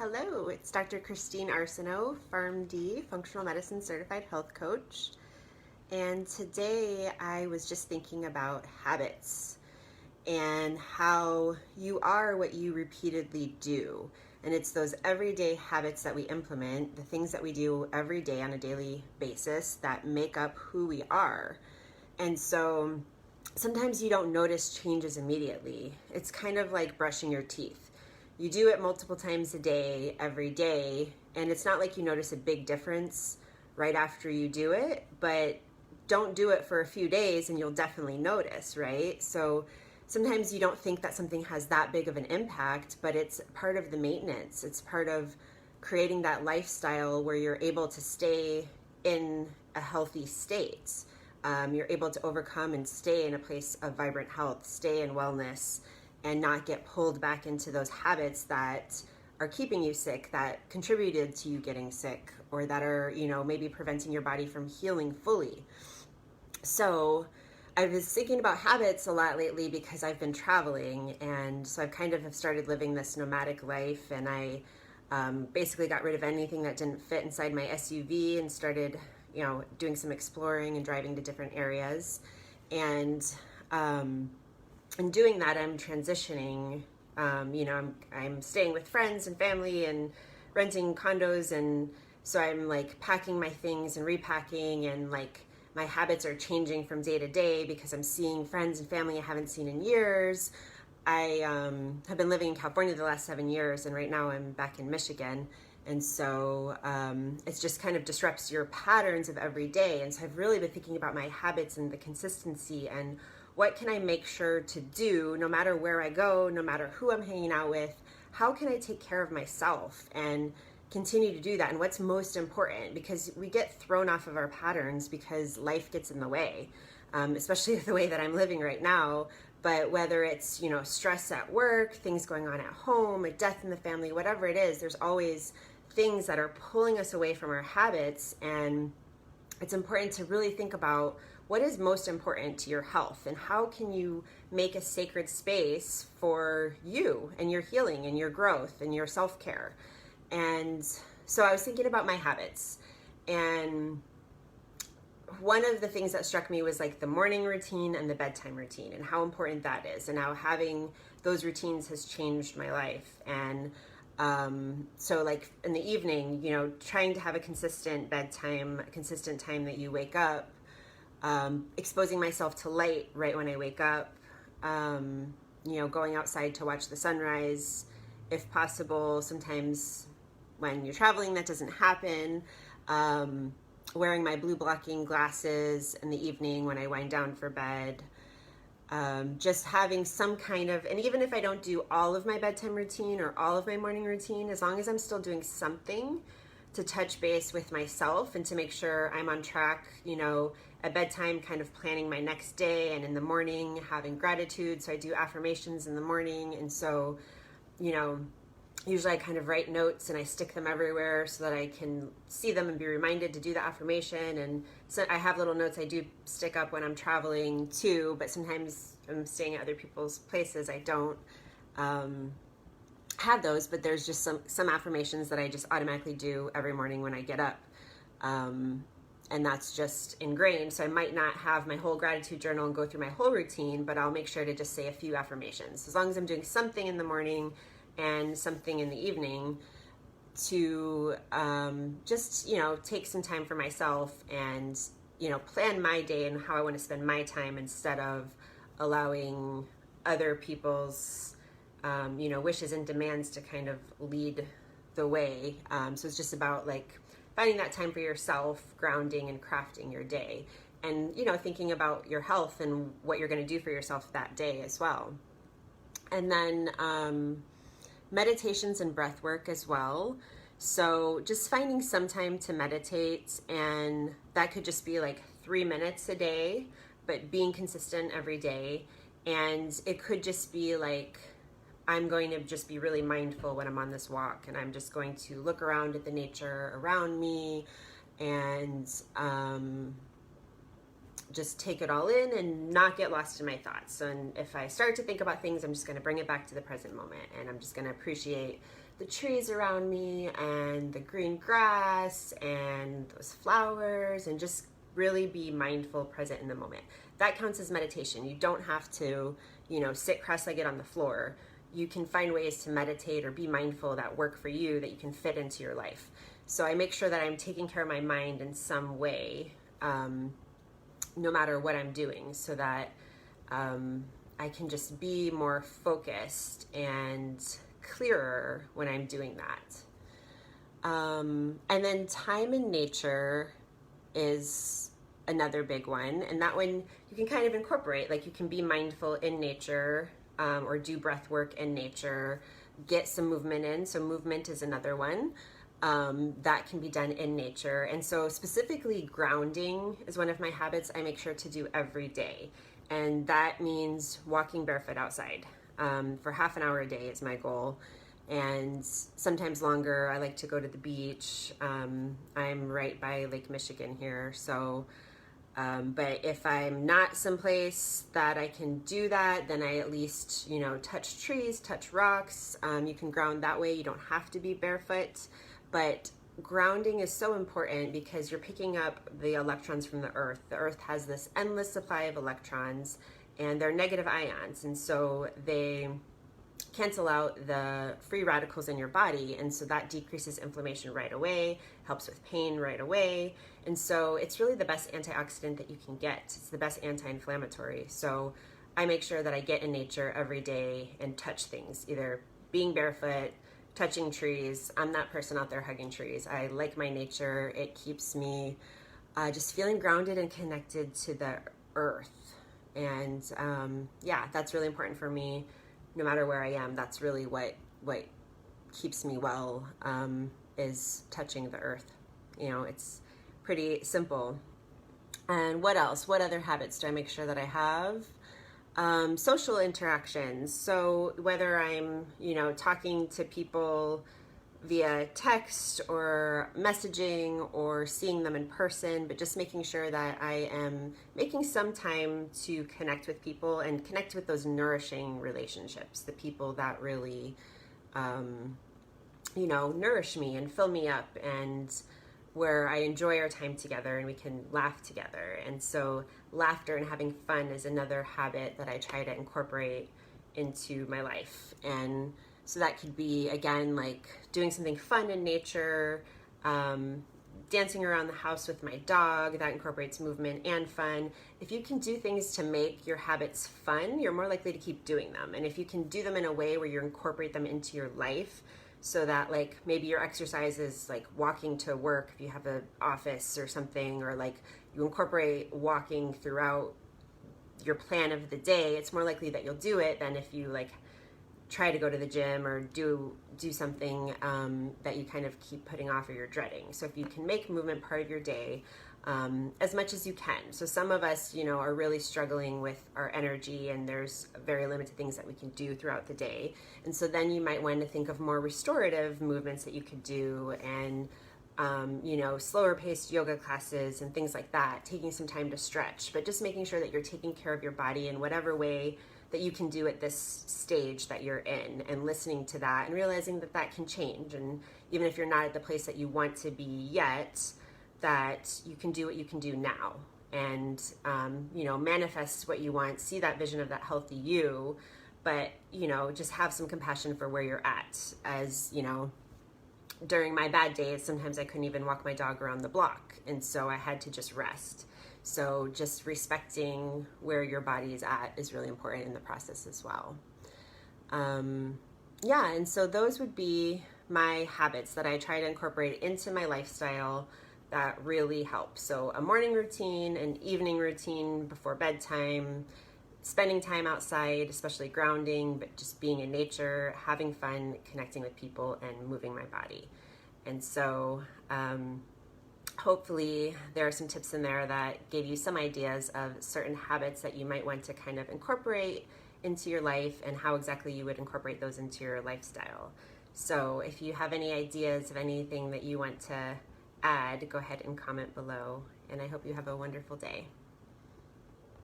Hello, it's Dr. Christine Arseneau, PharmD, Functional Medicine Certified Health Coach. And today I was just thinking about habits and how you are what you repeatedly do. And it's those everyday habits that we implement, the things that we do every day on a daily basis that make up who we are. And so sometimes you don't notice changes immediately. It's kind of like brushing your teeth. You do it multiple times a day, every day, and it's not like you notice a big difference right after you do it, but don't do it for a few days and you'll definitely notice, right? So sometimes you don't think that something has that big of an impact, but it's part of the maintenance. It's part of creating that lifestyle where you're able to stay in a healthy state. You're able to overcome and stay in a place of vibrant health, stay in wellness, and not get pulled back into those habits that are keeping you sick, that contributed to you getting sick, or that are, maybe preventing your body from healing fully. So I was thinking about habits a lot lately because I've been traveling, and so I've kind of have started living this nomadic life, and I basically got rid of anything that didn't fit inside my SUV and started, doing some exploring and driving to different areas. And in doing that, I'm transitioning. I'm staying with friends and family and renting condos, and so I'm like packing my things and repacking, and like my habits are changing from day to day because I'm seeing friends and family I haven't seen in years. I have been living in California the last 7 years, and right now I'm back in Michigan. And so it just kind of disrupts your patterns of every day. And so I've really been thinking about my habits and the consistency and what can I make sure to do no matter where I go, no matter who I'm hanging out with. How can I take care of myself and continue to do that? And what's most important, because we get thrown off of our patterns because life gets in the way, especially the way that I'm living right now. But whether it's, stress at work, things going on at home, a death in the family, whatever it is, there's always things that are pulling us away from our habits. And it's important to really think about what is most important to your health and how can you make a sacred space for you and your healing and your growth and your self-care. And so I was thinking about my habits, and one of the things that struck me was like the morning routine and the bedtime routine and how important that is, and how having those routines has changed my life. And so like in the evening, trying to have a consistent bedtime, a consistent time that you wake up, exposing myself to light right when I wake up, going outside to watch the sunrise if possible. Sometimes when you're traveling that doesn't happen. Wearing my blue blocking glasses in the evening when I wind down for bed. Just having some kind of, and even if I don't do all of my bedtime routine or all of my morning routine, as long as I'm still doing something to touch base with myself and to make sure I'm on track, at bedtime kind of planning my next day, and in the morning having gratitude. So I do affirmations in the morning. And so, usually I kind of write notes and I stick them everywhere so that I can see them and be reminded to do the affirmation. And so I have little notes I do stick up when I'm traveling too, but sometimes I'm staying at other people's places. I don't have those, but there's just some affirmations that I just automatically do every morning when I get up. And that's just ingrained. So I might not have my whole gratitude journal and go through my whole routine, but I'll make sure to just say a few affirmations. As long as I'm doing something in the morning and something in the evening to just, take some time for myself and, plan my day and how I want to spend my time instead of allowing other people's, wishes and demands to kind of lead the way. So it's just about like finding that time for yourself, grounding and crafting your day, and, thinking about your health and what you're going to do for yourself that day as well. And then meditations and breath work as well. So just finding some time to meditate, and that could just be like 3 minutes a day, but being consistent every day. And it could just be like, I'm going to just be really mindful when I'm on this walk, and I'm just going to look around at the nature around me and just take it all in and not get lost in my thoughts. And if I start to think about things, I'm just going to bring it back to the present moment, and I'm just going to appreciate the trees around me and the green grass and those flowers, and just really be mindful, present in the moment. That counts as meditation. You don't have to, sit cross-legged on the floor. You can find ways to meditate or be mindful that work for you, that you can fit into your life. So I make sure that I'm taking care of my mind in some way, no matter what I'm doing, so that I can just be more focused and clearer when I'm doing that. And then time in nature is another big one, and that one you can kind of incorporate. Like, you can be mindful in nature, or do breath work in nature, get some movement in. So movement is another one that can be done in nature. And so specifically grounding is one of my habits I make sure to do every day, and that means walking barefoot outside for half an hour a day is my goal, and sometimes longer. I like to go to the beach. I'm right by Lake Michigan here, so but if I'm not someplace that I can do that, then I at least, touch trees, touch rocks. You can ground that way. You don't have to be barefoot, but grounding is so important because you're picking up the electrons from the earth. The earth has this endless supply of electrons, and they're negative ions, and so they cancel out the free radicals in your body, and so that decreases inflammation right away, helps with pain right away, and so it's really the best antioxidant that you can get. It's the best anti-inflammatory. So I make sure that I get in nature every day and touch things, either being barefoot, touching trees. I'm that person out there hugging trees. I like my nature. It keeps me just feeling grounded and connected to the earth, and that's really important for me. No matter where I am, that's really what keeps me well, is touching the earth. It's pretty simple. And what else? What other habits do I make sure that I have? Social interactions. So whether I'm, talking to people via text or messaging or seeing them in person, but just making sure that I am making some time to connect with people and connect with those nourishing relationships, the people that really, nourish me and fill me up, and where I enjoy our time together and we can laugh together. And so laughter and having fun is another habit that I try to incorporate into my life. And so that could be, again, like doing something fun in nature, dancing around the house with my dog. That incorporates movement and fun. If you can do things to make your habits fun, you're more likely to keep doing them. And if you can do them in a way where you incorporate them into your life, so that like maybe your exercise is like walking to work if you have an office or something, or like you incorporate walking throughout your plan of the day, it's more likely that you'll do it than if you like try to go to the gym or do something that you kind of keep putting off or you're dreading. So if you can make movement part of your day, as much as you can. So some of us, are really struggling with our energy, and there's very limited things that we can do throughout the day. And so then you might want to think of more restorative movements that you could do, and slower paced yoga classes and things like that, taking some time to stretch, but just making sure that you're taking care of your body in whatever way that you can do at this stage that you're in, and listening to that and realizing that that can change. And even if you're not at the place that you want to be yet, that you can do what you can do now, and manifest what you want, see that vision of that healthy you, but just have some compassion for where you're at. As during my bad days, sometimes I couldn't even walk my dog around the block, and so I had to just rest. So just respecting where your body is at is really important in the process as well. And so those would be my habits that I try to incorporate into my lifestyle that really help. So a morning routine, an evening routine before bedtime, spending time outside, especially grounding, but just being in nature, having fun, connecting with people, and moving my body. And so hopefully there are some tips in there that gave you some ideas of certain habits that you might want to kind of incorporate into your life, and how exactly you would incorporate those into your lifestyle. So if you have any ideas of anything that you want to add, go ahead and comment below, and I hope you have a wonderful day.